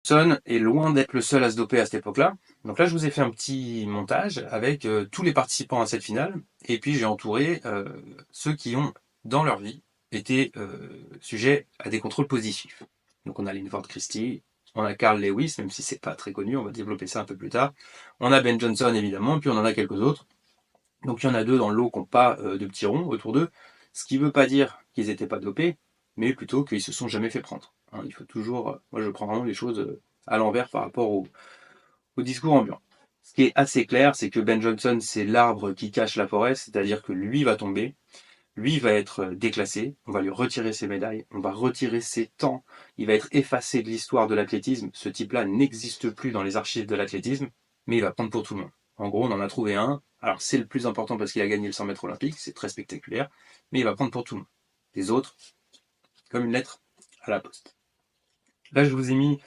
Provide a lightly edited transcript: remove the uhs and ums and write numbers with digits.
Son est loin d'être le seul à se doper à cette époque-là. Donc là, je vous ai fait un petit montage avec tous les participants à cette finale, et puis j'ai entouré ceux qui ont, dans leur vie, été sujets à des contrôles positifs. Donc on a Linford Christie, on a Carl Lewis, même si c'est pas très connu, on va développer ça un peu plus tard. On a Ben Johnson évidemment, et puis on en a quelques autres. Donc il y en a deux dans le lot qui n'ont pas de petits ronds autour d'eux, ce qui ne veut pas dire qu'ils n'étaient pas dopés, mais plutôt qu'ils se sont jamais fait prendre. Hein, il faut toujours, moi je prends vraiment les choses à l'envers par rapport au discours ambiant. Ce qui est assez clair, c'est que Ben Johnson, c'est l'arbre qui cache la forêt, c'est-à-dire que lui va tomber, lui va être déclassé, on va lui retirer ses médailles, on va retirer ses temps, il va être effacé de l'histoire de l'athlétisme. Ce type-là n'existe plus dans les archives de l'athlétisme, mais il va prendre pour tout le monde. En gros, on en a trouvé un. Alors, c'est le plus important parce qu'il a gagné le 100 mètres olympique, c'est très spectaculaire, mais il va prendre pour tout le monde. Les autres, comme une lettre à la poste. Là, je vous ai mis